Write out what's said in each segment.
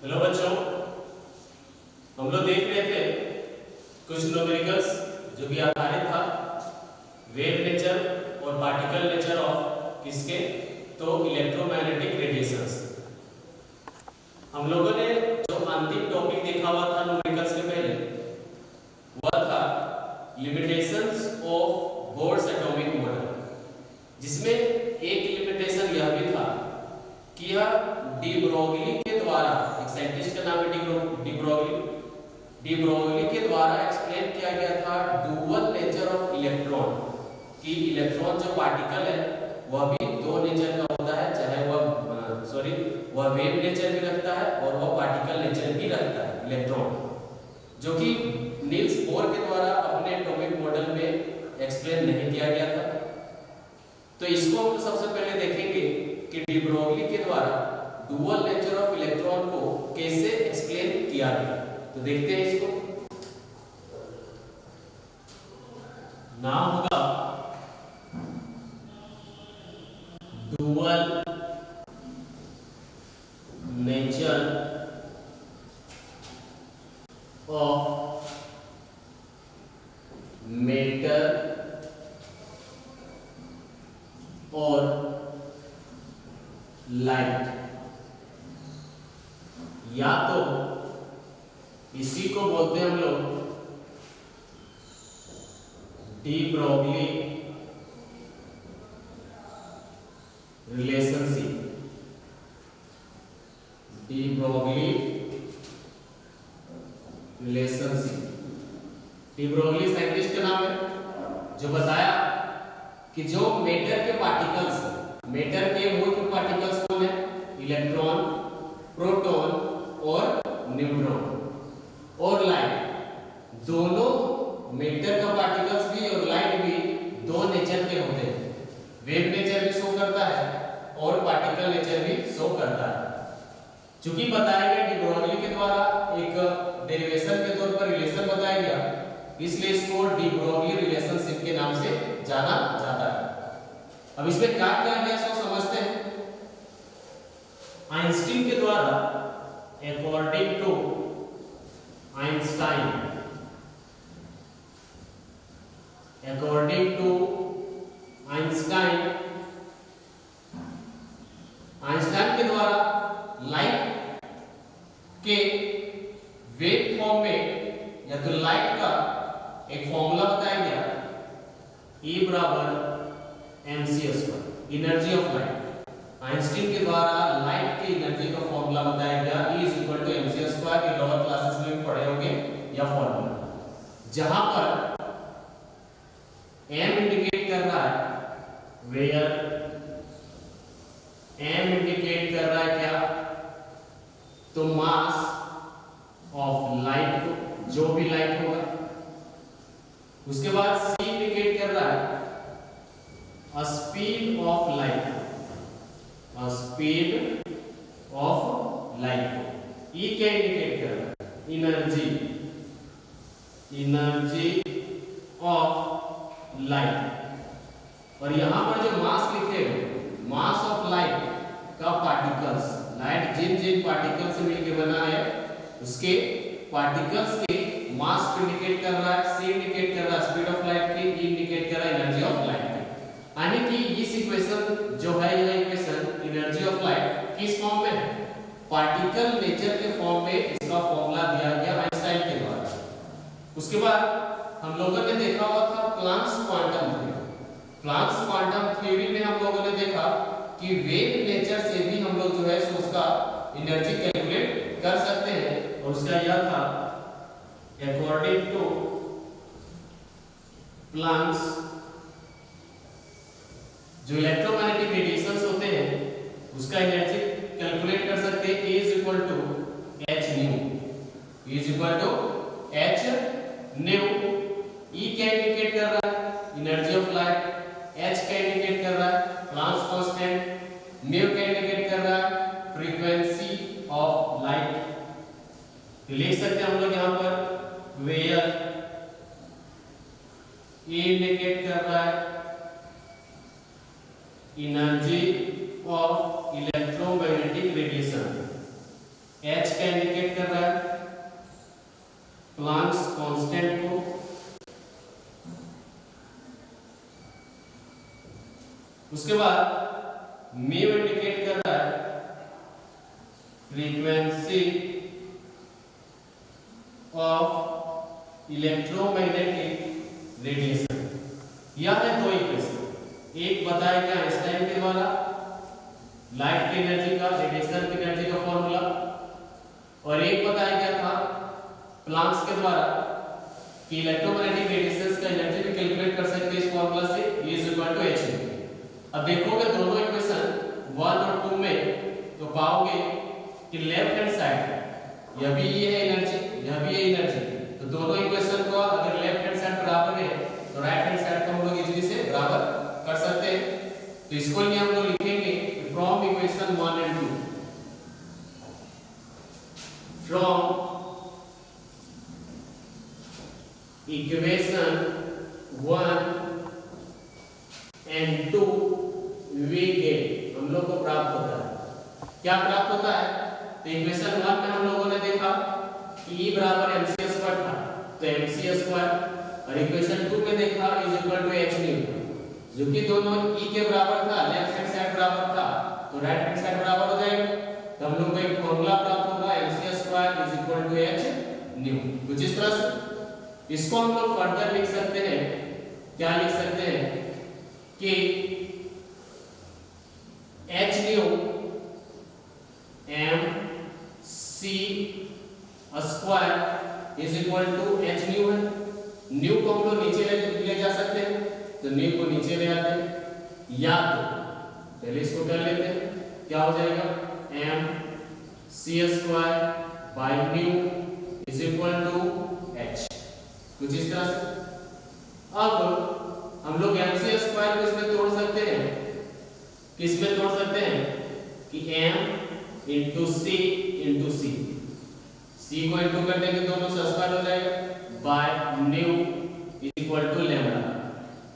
Hello बच्चों, हम लोग देख रहे थे कुछ न्यूमेरिकल्स जो कि आधारित था वेव नेचर और पार्टिकल नेचर ऑफ किसके, तो इलेक्ट्रोमैग्नेटिक रेडिएशंस। हम लोगों ने जो अंतिम टॉपिक देखा हुआ था न्यूमेरिकल्स के पहले, वह था limitations of Bohr's atomic model, जिसमें एक लिमिटेशन यह भी था कि यह डी ब्रोगली के द्वारा, एक साइंटिस्ट का नाम है डी ब्रोगली के द्वारा एक्सप्लेन किया गया था डुअल नेचर ऑफ इलेक्ट्रॉन, कि इलेक्ट्रॉन जो पार्टिकल है वह भी दो नेचर का होता है, चाहे वह वेव नेचर भी रखता है और वह पार्टिकल नेचर भी रखता है इलेक्ट्रॉन, जो कि नील्स बोर के द्वारा अपने एटॉमिक मॉडल में एक्सप्लेन नहीं किया गया था। तो इसको हम सबसे पहले देखेंगे कि डी ब्रोगली के द्वारा डुअल नेचर ऑफ इलेक्ट्रॉन को कैसे एक्सप्लेन किया गया। तो देखते हैं इसको। नाम होगा डुअल नेचर ऑफ मैटर और लाइट, या तो इसी को बोलते हैं हम लोग de Broglie relationship. De Broglie relationship, de Broglie scientist का नाम है, जो बताया कि जो मैटर के पार्टिकल्स, मैटर के मुख्य पार्टिकल्स कौन है, इलेक्ट्रॉन, प्रोटॉन और न्यूट्रॉन, और लाइट, दोनों मैटर का पार्टिकल्स भी और लाइट भी दो नेचर के होते हैं। वेव नेचर भी शो करता है और पार्टिकल नेचर भी शो करता है। चूंकि बताया गया डी ब्रोगली के द्वारा एक डेरिवेशन के तौर पर रिलेशन बताया गया, इसलिए इसको डी ब्रोगली रिलेशनशिप के नाम से जाना जाता है। अब इसमें क्या क्या है इसको समझते हैं। आइंस्टीन के द्वारा, according to Einstein, according to Einstein, Einstein के द्वारा लाइट के वेव फॉर्म में, या तो लाइट का एक फॉर्मूला बताया गया, E बराबर mc², energy of light. Einstein के द्वारा लाइट की एनर्जी का फॉर्मूला बताया गया E mc², के लोअर क्लासेस में पढ़े होंगे यह फॉर्मूला, जहां पर m इंडिकेट कर रहा है वेयर, m इंडिकेट कर रहा है क्या, तो मास ऑफ लाइट को, जो भी लाइट होगा। उसके बाद c इंडिकेट कर रहा है speed of light, speed of light को। E क्या इंडिकेट कर रहा है, एनर्जी, एनर्जी ऑफ लाइट। और यहां पर जो मास लिखे हो, मास ऑफ लाइट का पार्टिकल्स, लाइट जिन जिन पार्टिकल से मिलकर बना है उसके पार्टिकल्स के मास को इंडिकेट कर रहा है, c इंडिकेट कर रहा है स्पीड ऑफ लाइट की, E इंडिकेट कर रहा है एनर्जी ऑफ लाइट की। यानी कि इस इक्वेशन जो है, यह इक्वेशन एनर्जी ऑफ लाइट किस फॉर्म में है, पार्टिकल नेचर के फॉर्म में इसका फॉर्मूला दिया गया आइंस्टाइन के द्वारा। उसके बाद हम लोगों ने देखा हुआ था Planck's quantum theory. Planck's quantum theory में हम लोगों ने देखा कि वेव नेचर से भी हम लोग जो है उसका एनर्जी कैलकुलेट कर सकते हैं, और उसका यह था अकॉर्डिंग टू प्लैंक्स, जो इलेक्ट्रोमैग्नेटिक रेडिएशंस होते हैं उसका एनर्जी कैलकुलेट कर सकते हैं। E = h new, E = h new. E क्या इंडिकेट कर रहा है, एनर्जी ऑफ लाइट, h क्या इंडिकेट कर रहा है, प्लैंक्स कांस्टेंट, न्यू क्या इंडिकेट कर रहा है, फ्रीक्वेंसी ऑफ लाइट। तो लिख सकते हैं हम लोग यहां पर वेयर E इंडिकेट कर रहा है energy of electromagnetic radiation, H का कांस्टेंट को उसके बाद म्यू इंडिकेट कर रहा है फ्रीक्वेंसी ऑफ इलेक्ट्रोमैग्नेटिक रेडिएशन। यह है दो इक्वेशन, एक बताया गया आइंस्टाइन के द्वारा लाइट की एनर्जी का, रेडिएशन की एनर्जी का फॉर्मूला, और एक बताया गया था प्लांक्स के द्वारा कि इलेक्ट्रोमैग्नेटिक रेडिएशंस का एनर्जी भी कैलकुलेट कर सकते हैं इस फॉर्मूला से, E = h। अब देखोगे दोनों इक्वेशन 1 और 2 में तो पाओगे कि लेफ्ट हैंड साइड यह भी ये है एनर्जी, यह भी है एनर्जी, तो दोनों इक्वेशन को अगर लेफ्ट हैंड साइड बराबर है तो राइट हैंड साइड को हम लोग इजीली से बराबर कर सकते हैं। तो इसको लिए हम लोग लिखेंगे from equation 1 and 2, from equation 1 and 2 we get, हम लोग को प्राप्त होता है, क्या प्राप्त होता है? तो इक्वेशन 1 में हम लोगों ने देखा कि E बराबर mc² था, तो mc², और इक्वेशन 2 में देखा E = h न्यू, जो कि दोनों E के बराबर था, लेफ्ट हैंड साइड बराबर था, तो राइट हैंड साइड बराबर हो जाएगा। तो हम लोग को एक फॉर्मूला प्राप्त होगा mc² = h न्यू। कुछ इस तरह से इसको हम लोग फर्दर लिख सकते हैं, क्या लिख सकते हैं कि h new mc² h new है। न्यू को हम लोग नीचे ले जा सकते हैं, तो न्यू को नीचे ले आते हैं, या तो पहले इसको कर लेते हैं, क्या हो जाएगा mc² /न्यू = h। कुछ इस तरह से अब हम लोग mc² को इसमें तोड़ सकते हैं, किसमें तोड़ सकते हैं कि m × c × c, c को इंटू कर देंगे दोनों से स्क्वायर हो जाएगा, बाय न्यू = लैम्डा,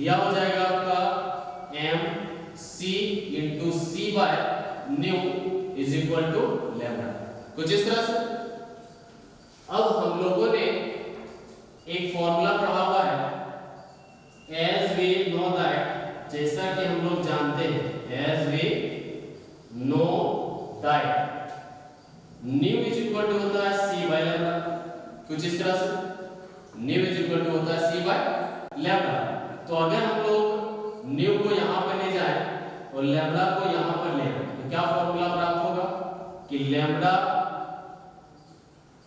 यह हो जाएगा आपका mc × c / न्यू = लैम्डा। कुछ इस तरह से अब हम लोगों ने एक फॉर्मूला पढ़ा हुआ है, as we know that, जैसा कि हम लोग जानते हैं, as we know that new = होता है c/λ। कुछ इस तरह से न्यू = होता है c/λ। तो अगर हम लोग न्यू को यहाँ पर ले जाए और लैम्डा को यहाँ पर ले, तो क्या फॉर्मूला प्राप्त होगा कि लैम्डा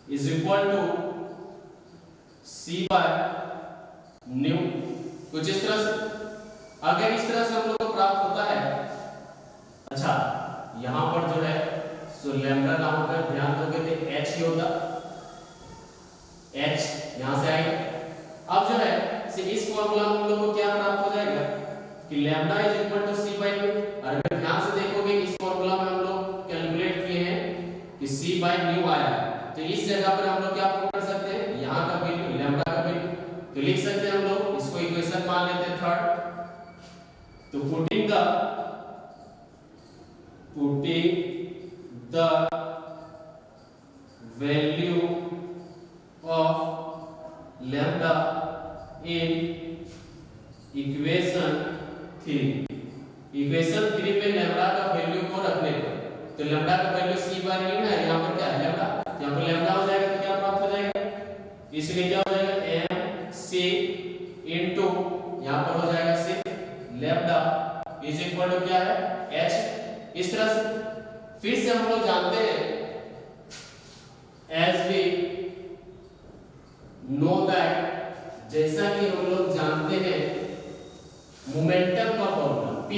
= c/न्यू। कुछ इस तरह से अगर इस तरह से हम लोग को प्राप्त होता है, अच्छा यहाँ पर जो है सो लैम्डा ना होकर ध्यान दोगे तो h ही होता, h यहाँ से आएगा। अब जो है से इस फॉर्मूला में हम लोग को क्या प्राप्त हो जाएगा कि लैम्डा = c/न्यू। और अगर ध्यान से देखोगे इस फॉर्मूला में हम लोग कैलकुलेट किए हैं कि c/न्यू आया, तो इस जगह पर हम लोग क्या कर सकते हैं, यहाँ का वैल्यू लैम्डा का वैल्यू तो लिख सकते हैं हम लोग, इसको इक्वेशन मान लेते हैं थर्ड। तो putting the value of lambda in equation 3, equation 3 में लैम्डा का वैल्यू को रखने पर, तो लैम्डा का वैल्यू c/न्यू है, यहाँ पर क्या है लैम्डा, यहाँ पर लैम्डा हो जाएगा, तो क्या प्राप्त हो जाएगा, इसलिए क्या हो जाएगा mc * यहाँ पर हो जाएगा सिर्फ लैम्डा = क्या है h। इस तरह से फिर से हम लोग जानते हैं as we know that, जैसा कि हम लोग जानते हैं मोमेंटम का फॉर्मूला p,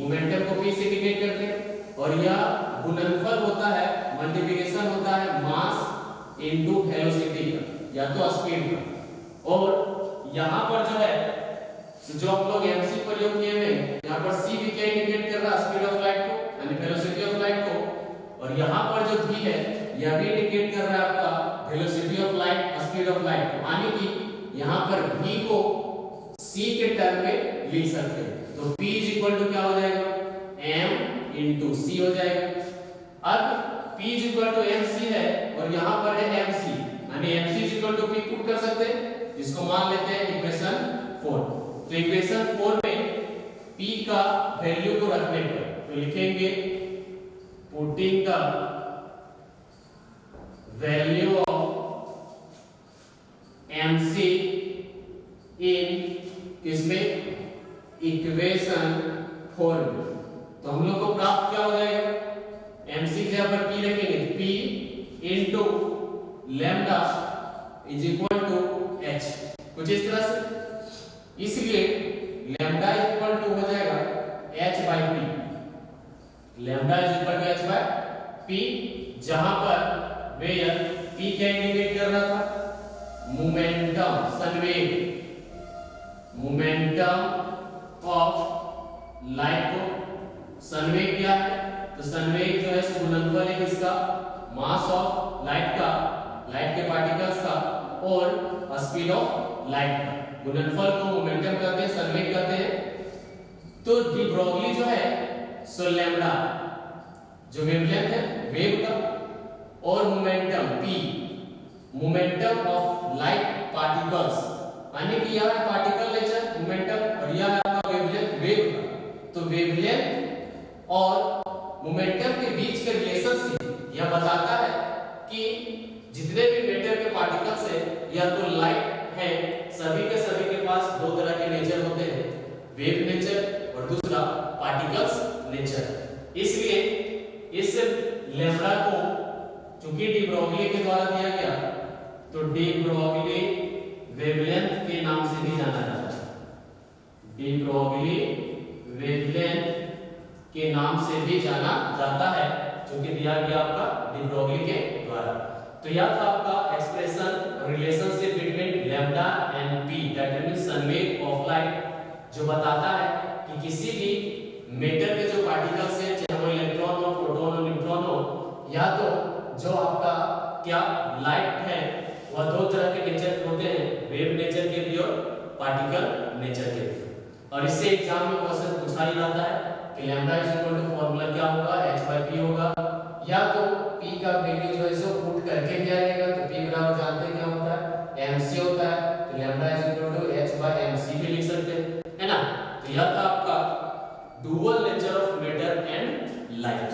मोमेंटम को p से इंडिकेट करते हैं, और यह गुणनफल होता है, मल्टीप्लिकेशन होता है मास इनटू वेलोसिटी का, या तो स्पीड का। और यहाँ पर जो है जो हम लोग mc प्रयोग किए हुए, यहाँ पर c भी क्या इंडिकेट कर रहा है, स्पीड ऑफ लाइट को यानी वेलोसिटी ऑफ लाइट को, और यहाँ पर जो v है यह भी इंडिकेट कर रहा है आपका velocity of light, speed of light को, यानी कि यहाँ पर v को c के टर्म में लिख सकते हैं। तो p = क्या हो जाएगा m × c हो जाएगा। अब p = mc है और यहाँ पर है mc, यानी mc = p पुट कर सकते हैं, जिसको मान लेते हैं इक्वेशन 4। तो इक्वेशन 4 में P का वैल्यू को रखने पर तो लिखेंगे putting the value of MC इन इसमें इक्वेशन 4 में। तो हम लोग को प्राप्त क्या हो जाएगा, MC की जगह पर P रखेंगे, P into lambda is equal to H, कुछ इस तरह से। इसलिए लैम्डा इज इक्वल टू हो जाएगा H by P, lambda is equal to H by P, जहां पर वेयर P क्या इंडिकेट कर रहा था, मोमेंटम, संवेग, मोमेंटम ऑफ लाइट को। संवेग क्या है, तो संवेग जो है गुणनफल है किसका, मास ऑफ लाइट का, लाइट के पार्टिकल्स का, और स्पीड ऑफ लाइट का। गुणनफल को मोमेंटम कहते हैं, संवेग कहते हैं। तो डी ब्रोगली जो है सो लैम्डा जो वेवलेंथ है वेव का, और momentum P momentum of light particles, यानी कि यह है पार्टिकल नेचर मोमेंटम, और यह है आपका वेवलेंथ वेव का। तो वेवलेंथ और मोमेंटम के बीच के रिलेशन से यह बताता है कि जितने भी मैटर के पार्टिकल्स हैं या तो लाइट है, सभी के पास दो तरह के नेचर होते हैं, वेव नेचर और दूसरा पार्टिकल्स नेचर। इसलिए इस लैम्डा को चूंकि डी ब्रोगली के द्वारा दिया गया, तो डी ब्रोगली वेवलेंथ के नाम से भी जाना जाता है, डी ब्रोगली वेवलेंथ के नाम से भी जाना जाता है, क्योंकि दिया गया आपका डी ब्रोगली के द्वारा। तो यह था आपका expression relationship between lambda and P, that means संवेग ऑफ लाइट, जो बताता है कि किसी भी मैटर के जो पार्टिकल्स हैं, चाहे वो इलेक्ट्रॉन हो, प्रोटॉन हो, न्यूट्रॉन हो, या तो जो आपका क्या लाइट है, वह दो तरह के नेचर के होते हैं, वेव नेचर के भी और पार्टिकल नेचर के भी। और इससे एग्जाम में क्वेश्चन पूछा ही जाता है कि lambda is equal to formula क्या होगा, h बाय p होगा, या तो p का वैल्यू जो है सो पुट करके दिया रहेगा, तो p बराबर जानते हैं क्या होता है, mc होता है, तो lambda is equal to h by mc भी लिख सकते हैं, है ना। तो यह था आपका dual nature of matter and light.